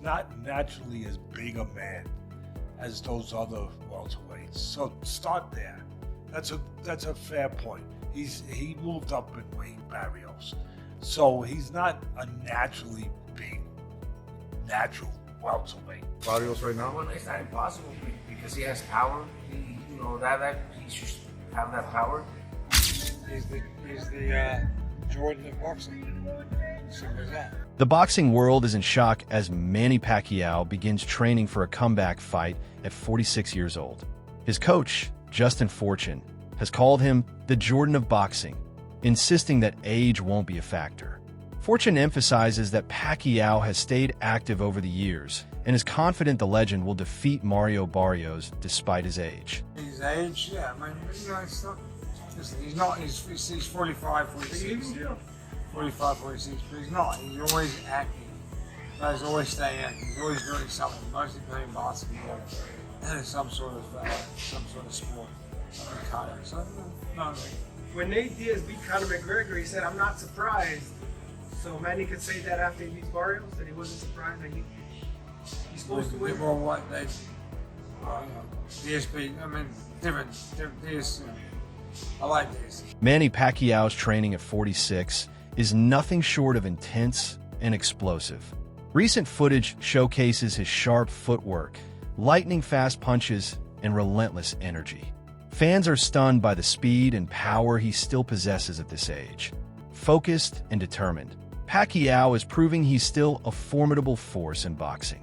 not naturally as big a man as those other welterweights. So start there. That's a fair point. He moved up in weight, Barios. So he's not a naturally big, natural welterweight. Barios right now? Well, it's not impossible because he has power. That he should have that power. He's the Jordan of boxing. Simple as that. The boxing world is in shock as Manny Pacquiao begins training for a comeback fight at 46 years old. His coach, Justin Fortune, has called him the Jordan of boxing, insisting that age won't be a factor. Fortune emphasizes that Pacquiao has stayed active over the years and is confident the legend will defeat Mario Barios despite his age. His age, yeah, I mean, he's not, he's 45, 46, 45, 46, but he's not. He's always active. He's always staying active. He's always doing something, mostly playing basketball, some sort of sport, cardio. So, no. When Nate Diaz beat Conor McGregor, he said, "I'm not surprised." So Manny could say that after he beats Barrios, that he wasn't surprised that he's supposed to win. Well, what they, DSP, I mean, different DS. I like this. Manny Pacquiao's training at 46 is nothing short of intense and explosive. Recent footage showcases his sharp footwork, lightning-fast punches, and relentless energy. Fans are stunned by the speed and power he still possesses at this age. Focused and determined, Pacquiao is proving he's still a formidable force in boxing.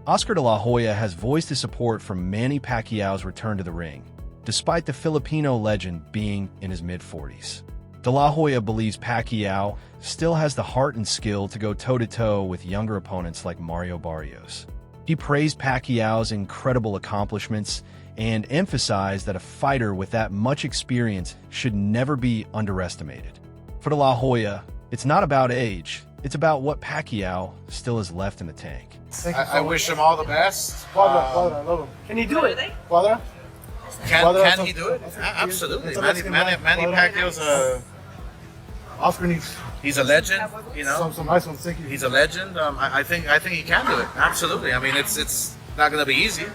Oscar de la Hoya has voiced his support for Manny Pacquiao's return to the ring, despite the Filipino legend being in his mid-40s. De la Hoya believes Pacquiao still has the heart and skill to go toe-to-toe with younger opponents like Mario Barios. He praised Pacquiao's incredible accomplishments and emphasized that a fighter with that much experience should never be underestimated. For de la Hoya, it's not about age, it's about what Pacquiao still has left in the tank. I wish him all the best. Father, I love him. Can he do it? Father? Can he do it? Absolutely. Manny Pacquiao's Oscar needs he's a legend. You know, some nice ones. Thank you. he's a legend. I think he can do it. Absolutely. I mean, it's not going to be easy,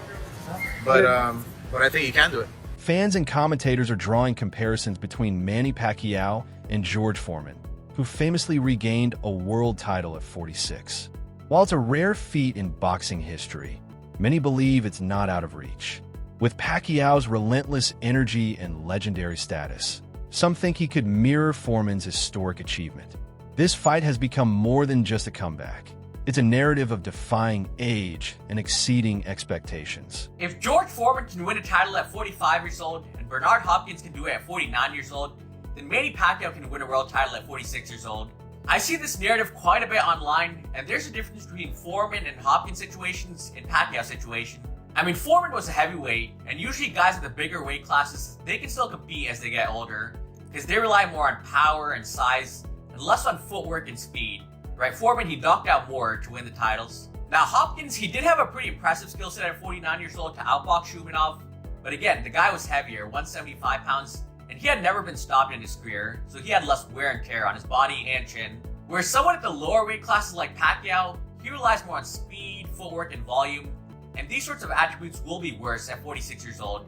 but I think he can do it. Fans and commentators are drawing comparisons between Manny Pacquiao and George Foreman, who famously regained a world title at 46. While it's a rare feat in boxing history, many believe it's not out of reach. With Pacquiao's relentless energy and legendary status, some think he could mirror Foreman's historic achievement. This fight has become more than just a comeback. It's a narrative of defying age and exceeding expectations. If George Foreman can win a title at 45 years old and Bernard Hopkins can do it at 49 years old, then Manny Pacquiao can win a world title at 46 years old. I see this narrative quite a bit online, and there's a difference between Foreman and Hopkins situations and Pacquiao's situation. I mean, Foreman was a heavyweight, and usually guys at the bigger weight classes, they can still compete as they get older, because they rely more on power and size, and less on footwork and speed. Right, Foreman, he knocked out more to win the titles. Now, Hopkins, he did have a pretty impressive skill set at 49 years old to outbox Shumenov, but again, the guy was heavier, 175 pounds, and he had never been stopped in his career, so he had less wear and tear on his body and chin. Whereas someone at the lower weight classes like Pacquiao, he relies more on speed, footwork, and volume, and these sorts of attributes will be worse at 46 years old.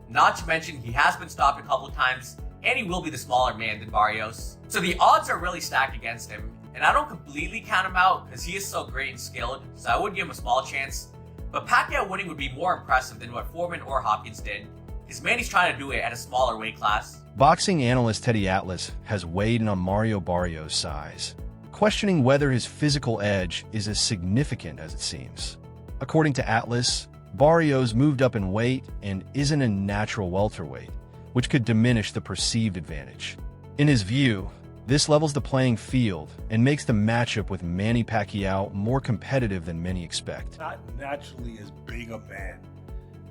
Not to mention, he has been stopped a couple of times, and he will be the smaller man than Barios. So the odds are really stacked against him, and I don't completely count him out because he is so great and skilled, so I would give him a small chance. But Pacquiao winning would be more impressive than what Foreman or Hopkins did, because Manny's trying to do it at a smaller weight class. Boxing analyst Teddy Atlas has weighed in on Mario Barrios' size, questioning whether his physical edge is as significant as it seems. According to Atlas, Barrios moved up in weight and isn't a natural welterweight, which could diminish the perceived advantage. In his view, This levels the playing field and makes the matchup with Manny Pacquiao more competitive than many expect. Not naturally as big a man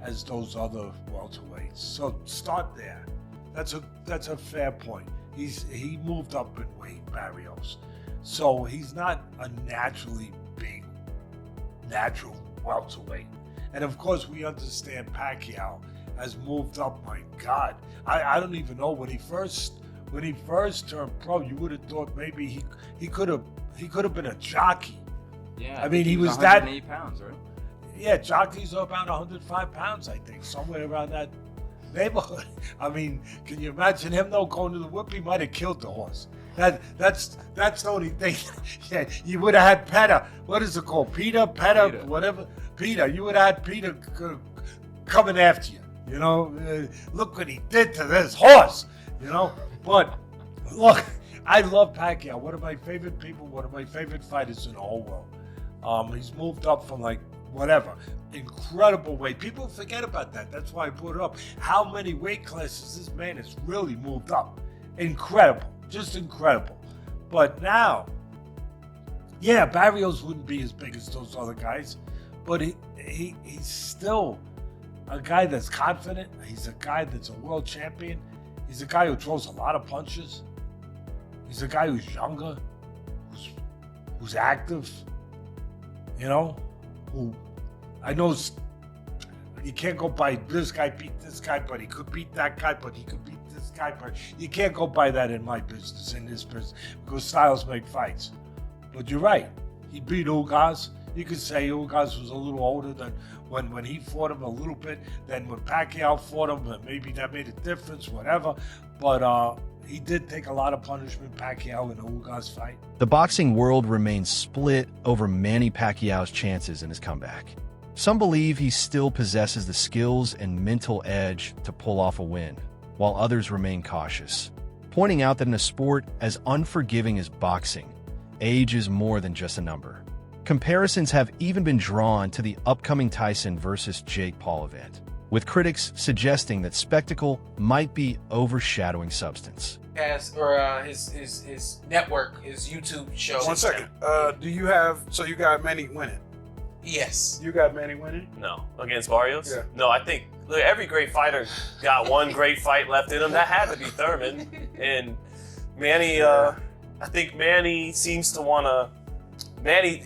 as those other welterweights. So start there. That's a fair point. He moved up in weight, Barios. So he's not a naturally big, natural welterweight. And of course, we understand Pacquiao has moved up. My God, I don't even know when he first turned pro. You would have thought maybe he could have been a jockey. Yeah, I mean, he was 180 pounds, right? Yeah, jockeys are about 105 pounds, I think, somewhere around that neighborhood. I mean, can you imagine him though going to the whip? He might have killed the horse. That's the only thing. Yeah, you would have had Petter. What is it called? Peter, whatever. Peter. You would have had Peter coming after you. You know, look what he did to this horse. You know, but look, I love Pacquiao. One of my favorite people. One of my favorite fighters in the whole world. He's moved up from like whatever, incredible weight. People forget about that. That's why I brought it up. How many weight classes this man has really moved up. Incredible. Just incredible. But now, yeah, Barrios wouldn't be as big as those other guys, but he's still a guy that's confident. He's a guy that's a world champion. He's a guy who throws a lot of punches. He's a guy who's younger, who's active, you know, who I know you can't go by this guy beat this guy, but he could beat that guy, but he could beat this guy, but you can't go by that in my business, in this business, because styles make fights. But you're right. He beat Ugas. You could say Ugas was a little older than when he fought him a little bit, than when Pacquiao fought him, and maybe that made a difference, whatever. But he did take a lot of punishment, Pacquiao, in the Ugas fight. The boxing world remains split over Manny Pacquiao's chances in his comeback. Some believe he still possesses the skills and mental edge to pull off a win, while others remain cautious, pointing out that in a sport as unforgiving as boxing, age is more than just a number. Comparisons have even been drawn to the upcoming Tyson versus Jake Paul event, with critics suggesting that spectacle might be overshadowing substance. His network, his YouTube show. 1 second. You got Manny winning? Yes. You got Manny winning? No. Against Barios? Yeah. No, I think look, every great fighter got one great fight left in him. That had to be Thurman. And Manny, I think Manny seems to want to. Manny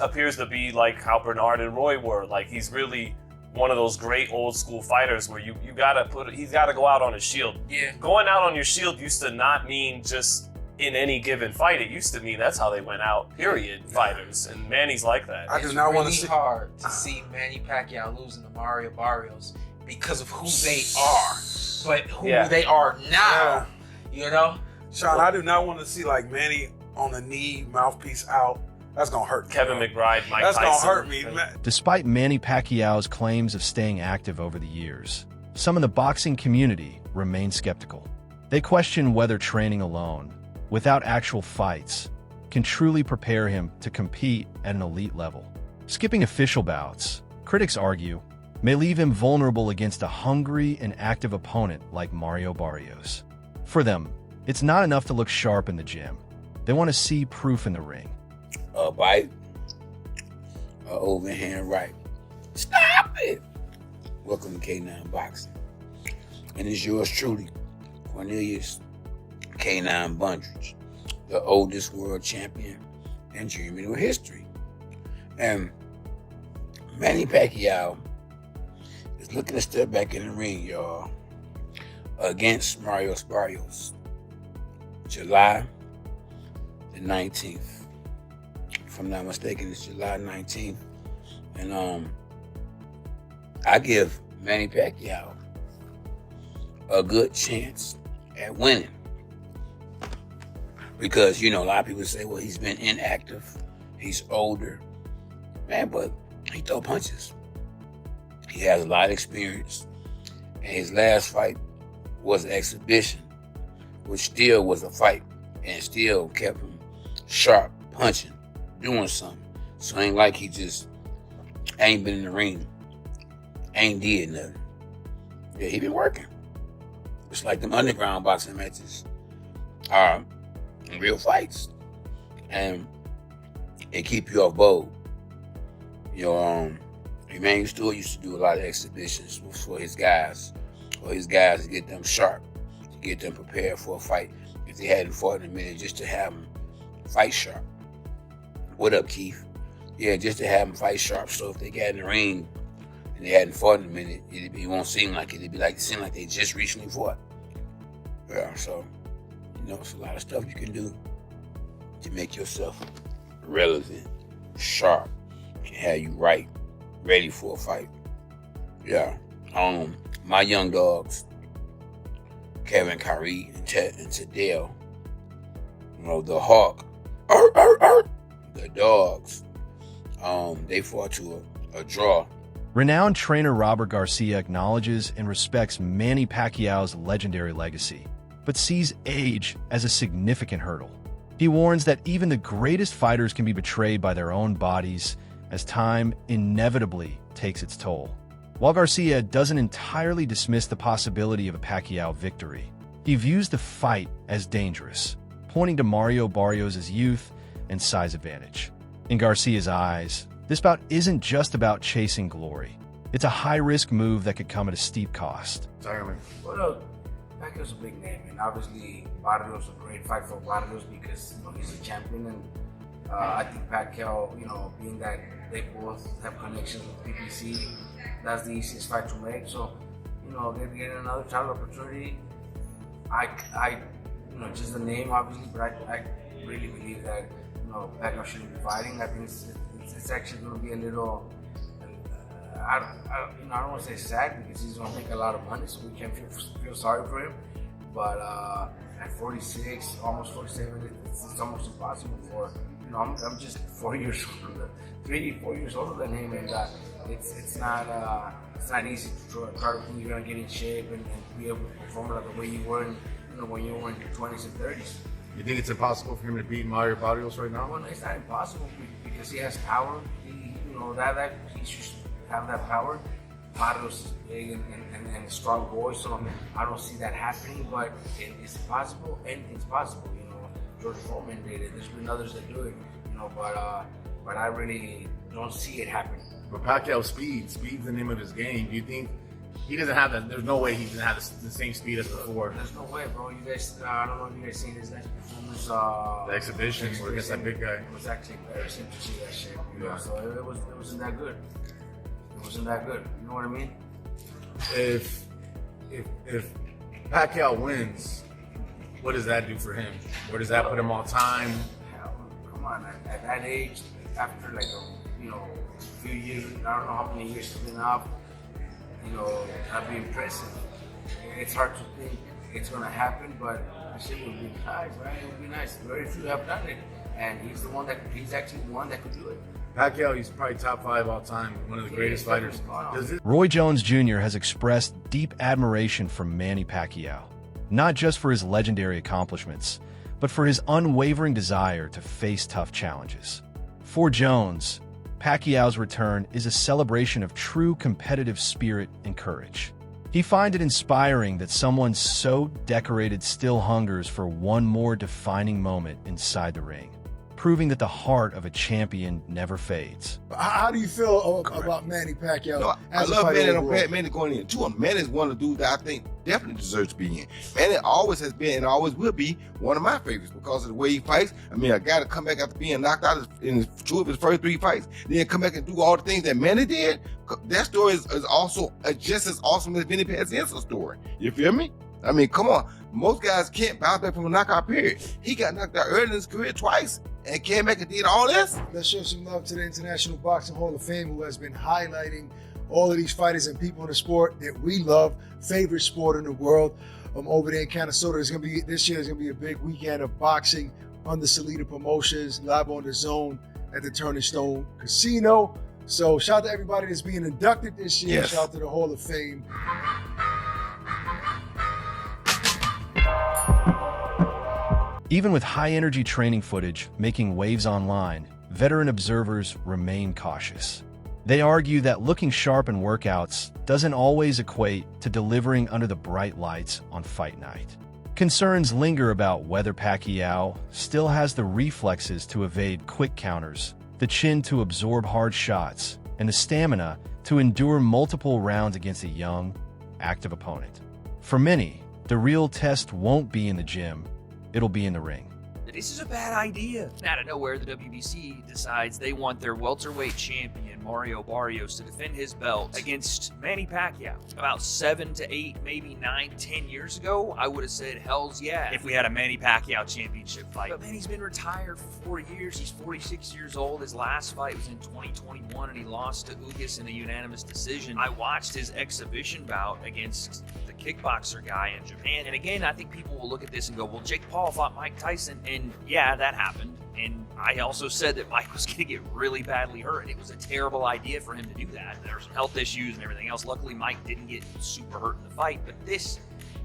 appears to be like how Bernard and Roy were. Like he's really one of those great old school fighters where he's gotta go out on his shield. Yeah. Going out on your shield used to not mean just in any given fight. It used to mean that's how they went out, period, fighters. And Manny's like that. I do not want to see. It's really hard to see Manny Pacquiao losing to Mario Barrios because of who they are. But who they are now, you know? Sean, I do not want to see like Manny on the knee, mouthpiece out. That's going to hurt me. Kevin McBride, Mike That's Tyson. That's going to hurt me. Man. Despite Manny Pacquiao's claims of staying active over the years, some in the boxing community remain skeptical. They question whether training alone, without actual fights, can truly prepare him to compete at an elite level. Skipping official bouts, critics argue, may leave him vulnerable against a hungry and active opponent like Mario Barrios. For them, it's not enough to look sharp in the gym. They want to see proof in the ring. A bite, a overhand right. Stop it! Welcome to K9 Boxing. And it's yours truly, Cornelius K9 Bundridge, the oldest world champion in juvenile history. And Manny Pacquiao is looking to step back in the ring, y'all, against Mario Barrios, July the 19th. If I'm not mistaken, it's July 19th. And I give Manny Pacquiao a good chance at winning. Because, you know, a lot of people say, well, he's been inactive. He's older. Man, but he throw punches. He has a lot of experience. And his last fight was an exhibition, which still was a fight and still kept him sharp, punching, doing something. So it ain't like he just ain't been in the ring, ain't did nothing. Yeah, he been working. It's like them underground boxing matches are in real fights, and it keep you off bold. You know, Emmanuel Stewart used to do a lot of exhibitions for his guys, to get them sharp, to get them prepared for a fight. If they hadn't fought in a minute, just to have them fight sharp. What up, Keith? Yeah, just to have them fight sharp. So if they got in the ring and they hadn't fought in a minute, it won't seem like it. It'd seem like they just recently fought. Yeah, so, it's a lot of stuff you can do to make yourself relevant, sharp, and have you ready for a fight. Yeah. My young dogs, Kevin, Kyrie, and Tadell, the Hawk, the dogs, they fought to a draw. Renowned trainer Robert Garcia acknowledges and respects Manny Pacquiao's legendary legacy, but sees age as a significant hurdle. He warns that even the greatest fighters can be betrayed by their own bodies as time inevitably takes its toll. While Garcia doesn't entirely dismiss the possibility of a Pacquiao victory, he views the fight as dangerous, pointing to Mario Barrios' youth and size advantage. In Garcia's eyes, this bout isn't just about chasing glory. It's a high-risk move that could come at a steep cost. Well, Pacquiao's a big name, and obviously Barrios is a great fight for Barrios because he's a champion, and I think Pacquiao, being that they both have connections with PBC, that's the easiest fight to make. So, they're getting another title opportunity. I just the name obviously, but I really believe that Pacquiao shouldn't be fighting. I think it's actually going to be a little. I don't want to say sad because he's going to make a lot of money, so we can't feel sorry for him. But at 46, almost 47, it's almost impossible for. I'm just 4 years older, 4 years older than him, and it's not easy to try to think you're gonna get in shape and be able to perform like the way you were when you were in your 20s and 30s. You think it's impossible for him to beat Mario Barrios right now? Well, it's not impossible because he has power. That he should have that power. Barrios is big and a strong boy, so I don't see that happening. But it's possible. Anything's possible. George Foreman did it. There's been others that do it, but I really don't see it happening. But Pacquiao's speed's the name of his game. Do you think he doesn't have that? There's no way he doesn't have the same speed as before. There's no way, bro. You guys, I don't know if you guys seen his next performance. The exhibition against that big guy. It was actually embarrassing to see that shit. So it wasn't that good. It wasn't that good. You know what I mean? If Pacquiao wins, what does that do for him? Where does that put him all time? Hell, come on, at that age, after like a few years, I don't know how many years he's been up, that'd be impressive. It's hard to think it's gonna happen, but the shit would be nice, right? It would be nice. Very few have done it, and he's actually the one that could do it. Pacquiao, he's probably top 5 all time, one of the greatest fighters. Roy Jones Jr. has expressed deep admiration for Manny Pacquiao, not just for his legendary accomplishments, but for his unwavering desire to face tough challenges. For Jones, Pacquiao's return is a celebration of true competitive spirit and courage. He finds it inspiring that someone so decorated still hungers for one more defining moment inside the ring, proving that the heart of a champion never fades. How do you feel about Manny Pacquiao? No, I love Manny going in. Too, Manny is one of the dudes that I think definitely deserves to be in. Manny always has been and always will be one of my favorites because of the way he fights. I mean, a guy to come back after being knocked out in 2 of his first 3 fights, then come back and do all the things that Manny did, that story is also just as awesome as Vinny Pazienza's story. You feel me? I mean, come on. Most guys can't bounce back from a knockout period. He got knocked out early in his career twice and came back and did all this. Let's show some love to the International Boxing Hall of Fame, who has been highlighting all of these fighters and people in the sport that we love, favorite sport in the world. Over there in Canastota, this year is gonna be a big weekend of boxing under Salida Promotions, live on the Zone at the Turning Stone Casino. So shout out to everybody that's being inducted this year. Yes. Shout out to the Hall of Fame. Even with high-energy training footage making waves online, veteran observers remain cautious. They argue that looking sharp in workouts doesn't always equate to delivering under the bright lights on fight night. Concerns linger about whether Pacquiao still has the reflexes to evade quick counters, the chin to absorb hard shots, and the stamina to endure multiple rounds against a young, active opponent. For many, the real test won't be in the gym, it'll be in the ring. This is a bad idea. Out of nowhere, the WBC decides they want their welterweight champion, Mario Barrios, to defend his belt against Manny Pacquiao. About 7 to 8, maybe 9, 10 years ago, I would have said hells yeah if we had a Manny Pacquiao championship fight. But Manny's been retired for 4 years. He's 46 years old. His last fight was in 2021, and he lost to Hoyas in a unanimous decision. I watched his exhibition bout against the kickboxer guy in Japan, and again, I think people will look at this and go, well, Jake Paul fought Mike Tyson, and yeah, that happened. And I also said that Mike was going to get really badly hurt, and it was a terrible idea for him to do that. There were some health issues and everything else. Luckily, Mike didn't get super hurt in the fight, but this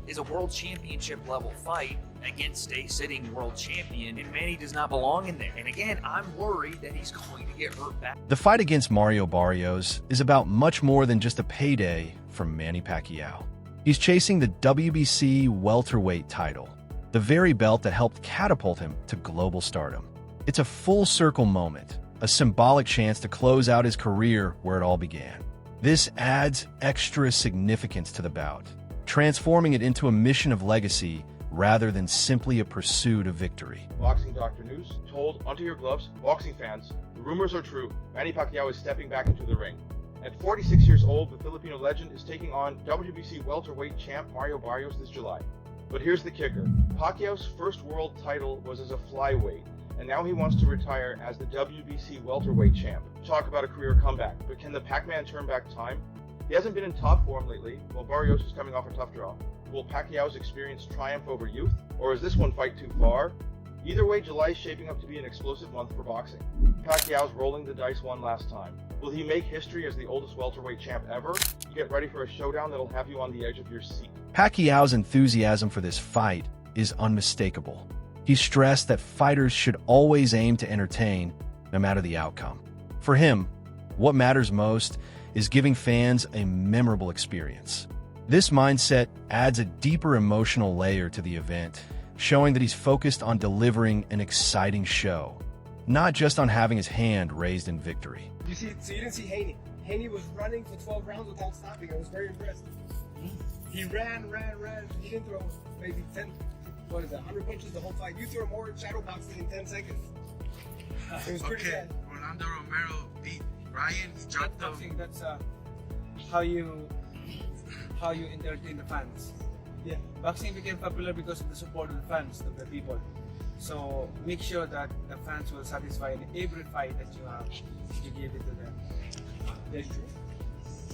is a world championship level fight against a sitting world champion, and Manny does not belong in there. And again, I'm worried that he's going to get hurt back. The fight against Mario Barrios is about much more than just a payday from Manny Pacquiao. He's chasing the WBC welterweight title, the very belt that helped catapult him to global stardom. It's a full-circle moment, a symbolic chance to close out his career where it all began. This adds extra significance to the bout, transforming it into a mission of legacy rather than simply a pursuit of victory. Boxing Doctor News told onto your gloves, boxing fans, the rumors are true. Manny Pacquiao is stepping back into the ring. At 46 years old, the Filipino legend is taking on WBC welterweight champ Mario Barrios this July. But here's the kicker. Pacquiao's first world title was as a flyweight, and now he wants to retire as the WBC welterweight champ. Talk about a career comeback, but can the Pac-Man turn back time? He hasn't been in top form lately, while Barrios is coming off a tough draw. Will Pacquiao's experience triumph over youth, or is this one fight too far? Either way, July is shaping up to be an explosive month for boxing. Pacquiao's rolling the dice one last time. Will he make history as the oldest welterweight champ ever? Get ready for a showdown that'll have you on the edge of your seat. Pacquiao's enthusiasm for this fight is unmistakable. He stressed that fighters should always aim to entertain, no matter the outcome. For him, what matters most is giving fans a memorable experience. This mindset adds a deeper emotional layer to the event, showing that he's focused on delivering an exciting show, not just on having his hand raised in victory. So you didn't see Haney. Haney was running for 12 rounds without stopping. I was very impressed. He ran. He didn't throw maybe 100 punches the whole fight. You threw more shadow boxing in 10 seconds. It was pretty bad. Rolando Romero beat Ryan. He dropped boxing. That's how you entertain the fans. Yeah, boxing became popular because of the support of the fans, of the people. So make sure that the fans will satisfy in every fight that you have. You give it to them.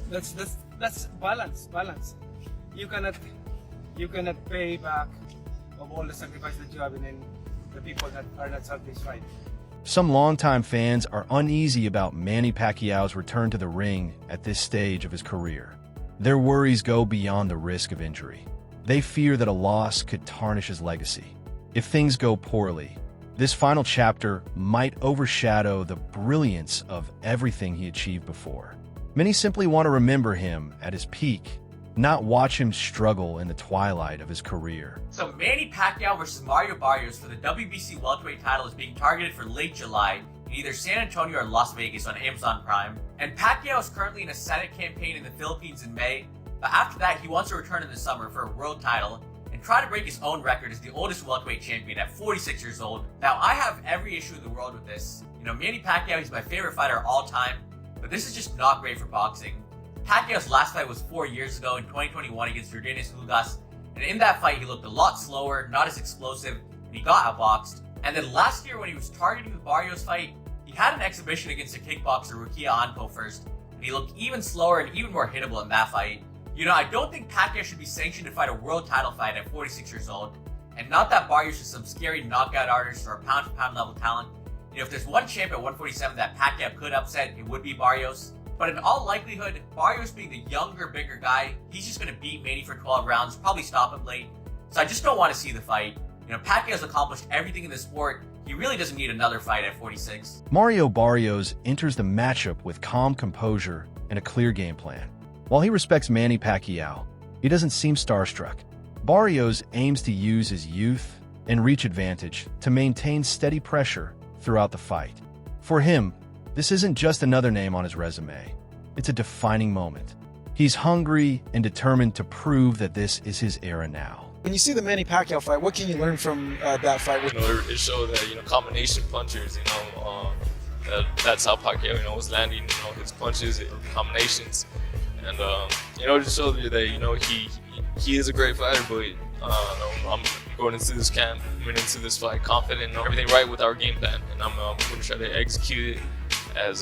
That's true. That's balance. You cannot pay back of all the sacrifice that you have in the people that are not satisfied. Some longtime fans are uneasy about Manny Pacquiao's return to the ring at this stage of his career. Their worries go beyond the risk of injury. They fear that a loss could tarnish his legacy. If things go poorly, this final chapter might overshadow the brilliance of everything he achieved before. Many simply want to remember him at his peak, not watch him struggle in the twilight of his career. So Manny Pacquiao versus Mario Barrios for the WBC welterweight title is being targeted for late July in either San Antonio or Las Vegas on Amazon Prime. And Pacquiao is currently in a Senate campaign in the Philippines in May, but after that he wants to return in the summer for a world title and try to break his own record as the oldest welterweight champion at 46 years old. Now, I have every issue in the world with this. You know, Manny Pacquiao, he's my favorite fighter of all time, but this is just not great for boxing. Pacquiao's last fight was 4 years ago in 2021 against Jordanis Ugas, and in that fight he looked a lot slower, not as explosive, and he got outboxed. And then last year when he was targeting the Barrios fight, he had an exhibition against a kickboxer, Rukia Anpo first, and he looked even slower and even more hittable in that fight. You know, I don't think Pacquiao should be sanctioned to fight a world title fight at 46 years old, and not that Barrios is some scary knockout artist or a pound-for-pound level talent. You know, if there's one champ at 147 that Pacquiao could upset, it would be Barios. But in all likelihood, Barios being the younger, bigger guy, he's just going to beat Manny for 12 rounds, probably stop him late. So I just don't want to see the fight. You know, Pacquiao's accomplished everything in the sport. He really doesn't need another fight at 46. Mario Barrios enters the matchup with calm composure and a clear game plan. While he respects Manny Pacquiao, he doesn't seem starstruck. Barios aims to use his youth and reach advantage to maintain steady pressure throughout the fight. For him, this isn't just another name on his resume. It's a defining moment. He's hungry and determined to prove that this is his era now. When you see the Manny Pacquiao fight, what can you learn from that fight? It showed that, combination punchers, that's how Pacquiao, was landing, his punches and combinations. And, it just showed you that, he is a great fighter, but, I'm going into this camp, into this fight confident, everything right with our game plan. And I'm going to try to execute it as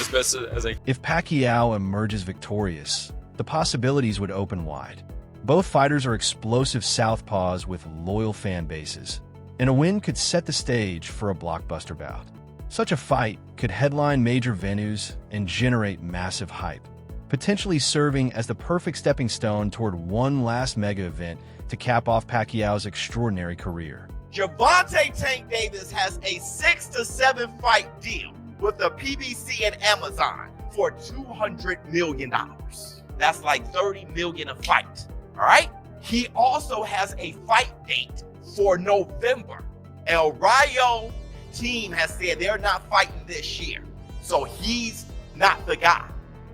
best as I can. If Pacquiao emerges victorious, the possibilities would open wide. Both fighters are explosive southpaws with loyal fan bases, and a win could set the stage for a blockbuster bout. Such a fight could headline major venues and generate massive hype, potentially serving as the perfect stepping stone toward one last mega event to cap off Pacquiao's extraordinary career. Gervonta Tank Davis has a 6 to 7 fight deal with the PBC and Amazon for $200 million. That's like $30 million a fight. All right. He also has a fight date for November. El Rayo team has said they're not fighting this year, so he's not the guy.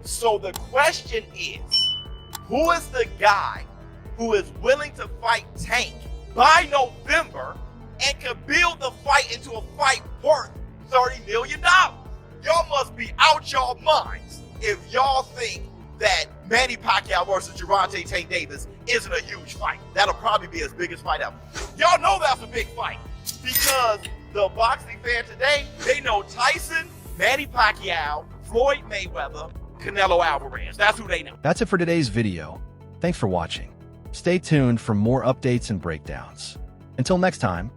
So the question is, who is the guy who is willing to fight Tank by November and can build the fight into a fight worth $30 million? Y'all must be out y'all minds if y'all think that Manny Pacquiao versus Gervonta Tank Davis isn't a huge fight. That'll probably be his biggest fight ever. Y'all know that's a big fight because the boxing fan today, they know Tyson, Manny Pacquiao, Floyd Mayweather, Canelo Alvarez. That's who they know. That's it for today's video. Thanks for watching. Stay tuned for more updates and breakdowns. Until next time,